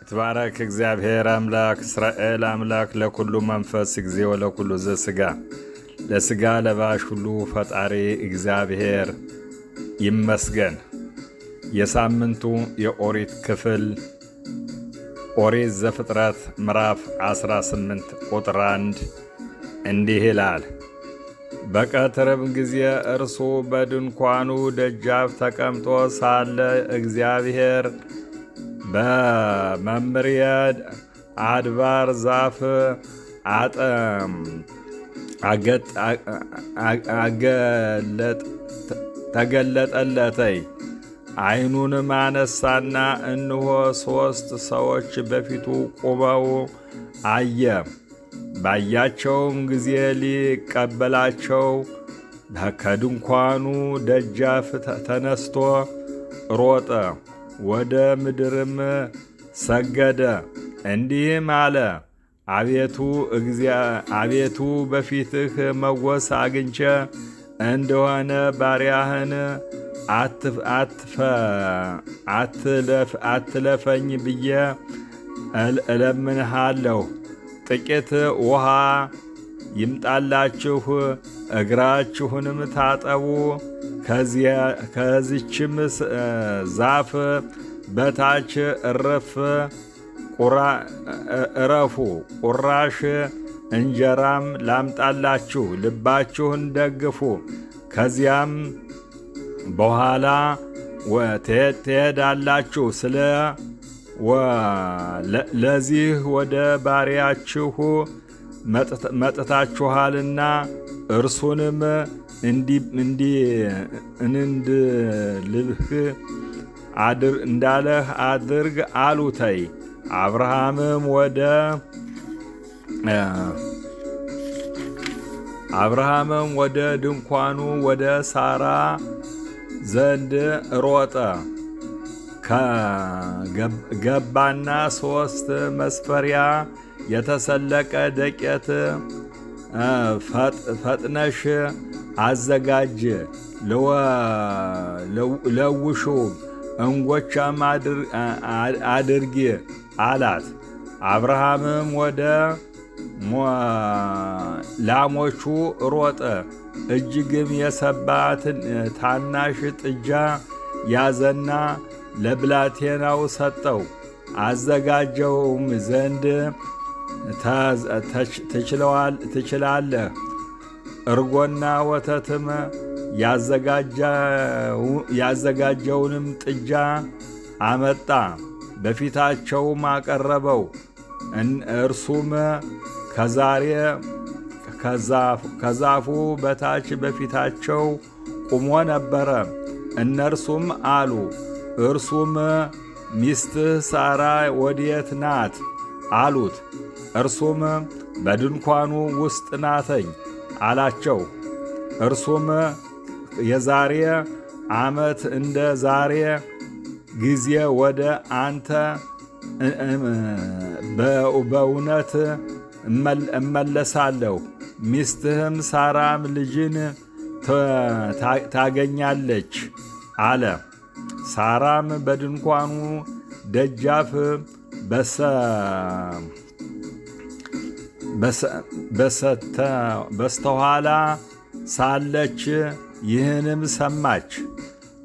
ይትባረክ እግዚአብሔር አምላክ እስራኤል አምላክ ለኩሉ መንፈስ ጊዜ ወለኩሉ ዘሥጋ ለሥጋ ለባሽ ሁሉ ፈጣሪ እግዚአብሔር ይመስገን። የሳምንቱ የኦሪት ክፍል ኦሪት ዘፍጥረት ምዕራፍ 18 ቁጥር 1 እንዲህ ይላል። በቀትርም ጊዜ እርሱ በድንኳኑ ደጃፍ ተቀምጦ ሳለ እግዚአብሔር በመምርየ አድባር ዛፍ ተገለጠለተይ። ዓይኑንም አነሳና እነሆ 3 ሰዎች በፊቱ ቆመው አየ። ባያቸውም ጊዜ ሊቀበላቸው ከድንኳኑ ደጃፍ ተነስቶ ሮጠ፣ ወደ ምድርም ሰገደ፣ እንዲህም አለ። አቤቱ በፊትህ መወስ አግኝቼ እንደሆነ ባሪያህን አትለፈኝ ብዬ እለምንሃለሁ። ጥቂት ውሃ ይምጣላችሁ፣ እግራችሁንም ታጠቡ፣ ከዚችም ዛፍ በታች እረፉ፣ ቁራሽ እንጀራም ላምጣላችሁ፣ ልባችሁን ደግፉ። ከዚያም በኋላ ትሄዳላችሁ። ለዚህ ወደ ባሪያችሁ መጥታችኋልና እርሱንም እንዳለህ አድርግ አሉተይ። አብርሃምም ወደ ድንኳኑ ወደ ሳራ ዘንድ ሮጠ፣ ገባና 3 መስፈሪያ የተሰለቀ ዱቄት ፈጥነሽ አዘጋጅ፣ ለውሹ እንጎቻም አድርጊ አላት። አብርሃምም ወደ ላሞቹ ሮጠ፣ እጅግም የሰባ ታናሽ ጥጃ ያዘና ለብላቴናው ሰጠው። አዘጋጀውም ዘንድ ትችላለህ፣ እርጎና ወተትም ያዘጋጀውንም ጥጃ አመጣ፣ በፊታቸውም አቀረበው። እርሱም ከዛፉ በታች በፊታቸው ቁሞ ነበረ። እነርሱም አሉ፣ እርሱም ሚስትህ ሳራ ወዴት ናት አሉት። እርሱም በድንኳኑ ውስጥ ናተኝ አላቸው። እርሱም የዛሬ ዓመት እንደ ዛሬ ጊዜ ወደ አንተ በእውነት እመለሳለሁ፣ ሚስትህም ሳራም ልጅን ታገኛለች አለ። ሳራም በድንኳኑ ደጃፍ በስተኋላ ሳለች ይህንም ሰማች።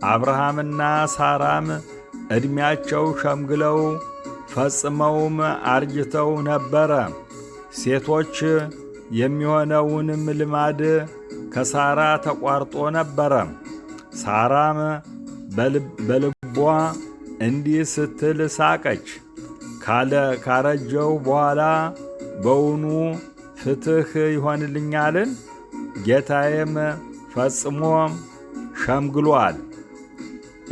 አብርሃምና ሳራም ዕድሜያቸው ሸምግለው ፈጽመውም አርጅተው ነበረ። ሴቶች የሚሆነውንም ልማድ ከሳራ ተቋርጦ ነበረ። ሳራም በልቧ እንዲህ ስትል ሳቀች፣ ካረጀው በኋላ በውኑ ፍትሕ ይሆንልኛልን? ጌታዬም ፈጽሞ ሸምግሏል።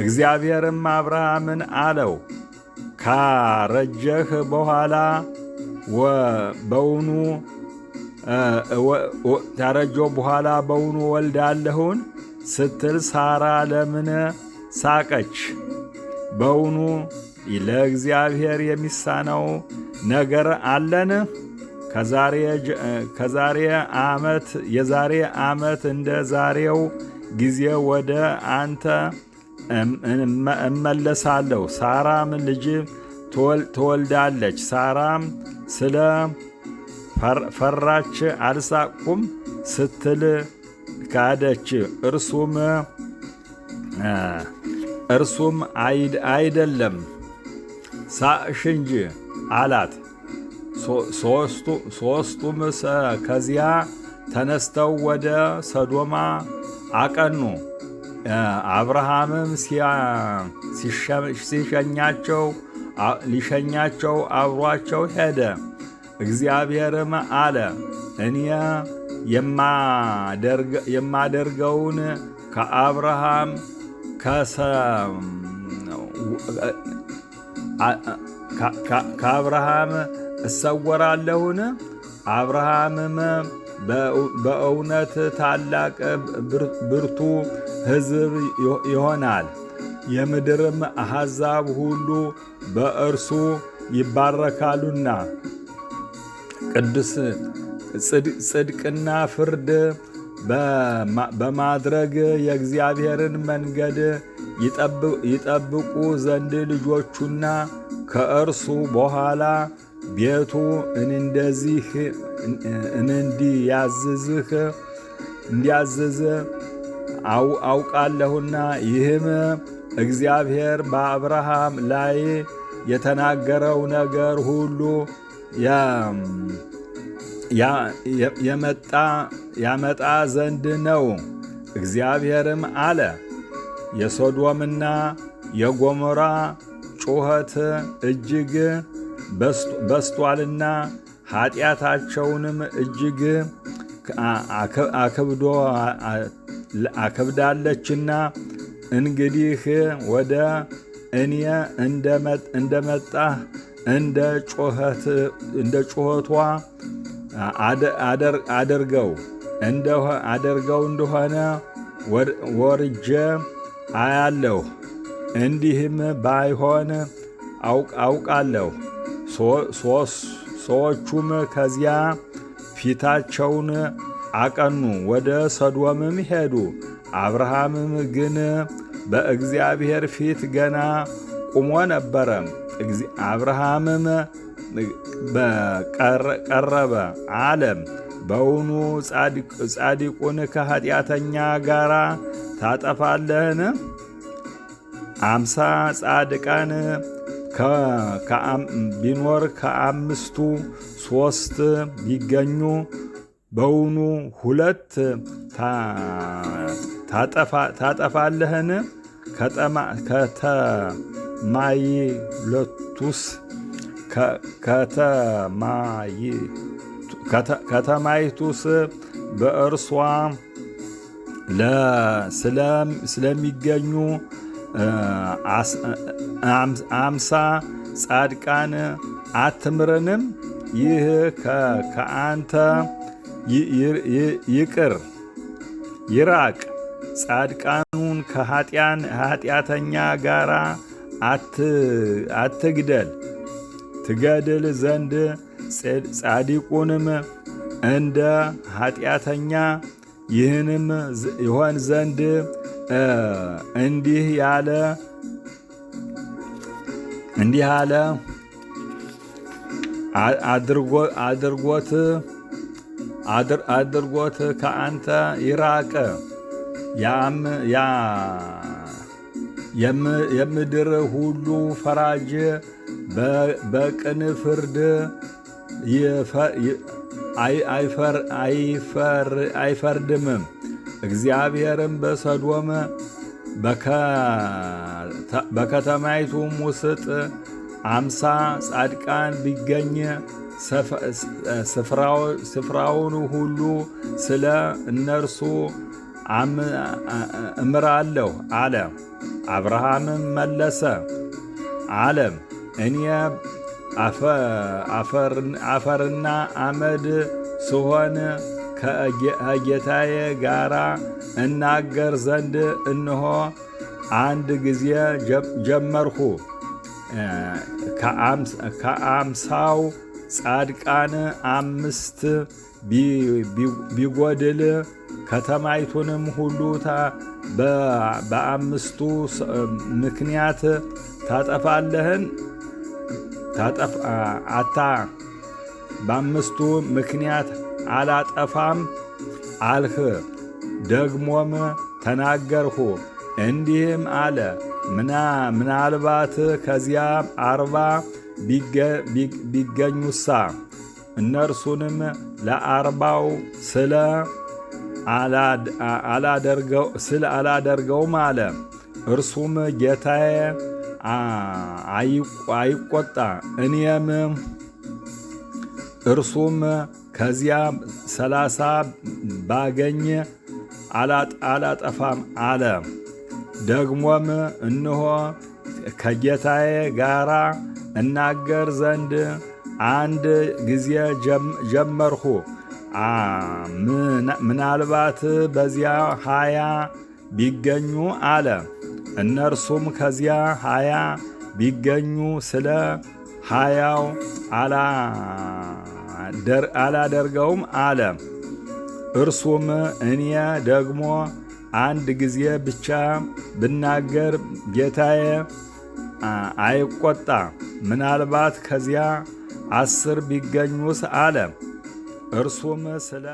እግዚአብሔርም አብርሃምን አለው፣ ካረጀህ በኋላ በውኑ ወልዳለሁን ስትል ሳራ ለምን ሳቀች? በውኑ ለእግዚአብሔር የሚሳነው ነገር አለን? የዛሬ ዓመት እንደ ዛሬው ጊዜ ወደ አንተ እመለሳለሁ። ሳራም ልጅ ትወልዳለች። ሳራም ስለ ፈራች አልሳቅኩም ስትል ካደች። እርሱም አይደለም ሳቅሽ እንጂ አላት። ሦስቱም ከዚያ ተነስተው ወደ ሰዶማ አቀኑ። አብርሃምም ሊሸኛቸው አብሯቸው ሄደ። እግዚአብሔርም አለ፣ እኔ የማደርገውን ከአብርሃም እሰወራለሁን? አብርሃምም በእውነት ታላቅ ብርቱ ሕዝብ ይሆናል፣ የምድርም አሕዛብ ሁሉ በእርሱ ይባረካሉና። ቅዱስ ጽድቅና ፍርድ በማድረግ የእግዚአብሔርን መንገድ ይጠብቁ ዘንድ ልጆቹና ከእርሱ በኋላ ቤቱ እንዲያዝዝ አውቃለሁና። ይህም እግዚአብሔር በአብርሃም ላይ የተናገረው ነገር ሁሉ ያመጣ ዘንድ ነው። እግዚአብሔርም አለ፣ የሶዶምና የጎሞራ ጩኸት እጅግ በስቷልና ኃጢአታቸውንም እጅግ አክብዳለችና እንግዲህ ወደ እኔ እንደመጣህ እንደ ጩኸቷ አደርገው እንደሆነ ወርጄ አያለሁ። እንዲህም ባይሆን አውቃለሁ። ሰዎቹም ከዚያ ፊታቸውን አቀኑ፣ ወደ ሰዶምም ሄዱ። አብርሃምም ግን በእግዚአብሔር ፊት ገና ቁሞ ነበረ። አብርሃምም ቀረበ አለም፣ በውኑ ጻድቁን ከኃጢአተኛ ጋር ታጠፋለህን? 50 ጻድቃን ቢኖር ከአምስቱ 3 ቢገኙ በውኑ 2 ታጠፋለህን? ከተማይቱስ በእርሷ ስለሚገኙ 50 ጻድቃን አትምረንም? ይህ ከአንተ ይራቅ። ጻድቃኑን ከኃጢአተኛ ጋር አትግደል። ትገድል ዘንድ ጻድቁንም እንደ ኃጢአተኛ ይህንም ይሆን ዘንድ እንዲህ ያለ አድርጎት ከአንተ ይራቅ። የምድር ሁሉ ፈራጅ በቅን ፍርድ አይፈርድም። እግዚአብሔርም በሰዶም በከተማይቱም ውስጥ 50 ጻድቃን ቢገኝ ስፍራውን ሁሉ ስለ እነርሱ እምራለሁ አለ። አብርሃምም መለሰ አለም፣ እኔ አፈርና አመድ ስሆን ከጌታዬ ጋር እናገር ዘንድ እነሆ አንድ ጊዜ ጀመርሁ። ከ50 ጻድቃን 5 ቢጎድል ከተማይቱንም ሁሉ በ5ቱ ምክንያት ታጠፋለህን? በአምስቱ ምክንያት አላጠፋም አልህ። ደግሞም ተናገርሁ እንዲህም አለ፣ ምናልባት ከዚያ 40 ቢገኙሳ? እነርሱንም ለ40ው ስለ አላደርገውም አለ። እርሱም ጌታዬ አይቆጣ። እርሱም ከዚያ 30 ባገኝ አላጠፋም አለ። ደግሞም እነሆ ከጌታዬ ጋር እናገር ዘንድ አንድ ጊዜ ጀመርሁ። ምናልባት በዚያ 20 ቢገኙ አለ። እነርሱም ከዚያ 20 ቢገኙ ስለ 20ው አላደርገውም አለ። እርሱም እኔ ደግሞ አንድ ጊዜ ብቻ ብናገር ጌታዬ አይቆጣ። ምናልባት ከዚያ 10 ቢገኙስ አለ። እርሱም ስለ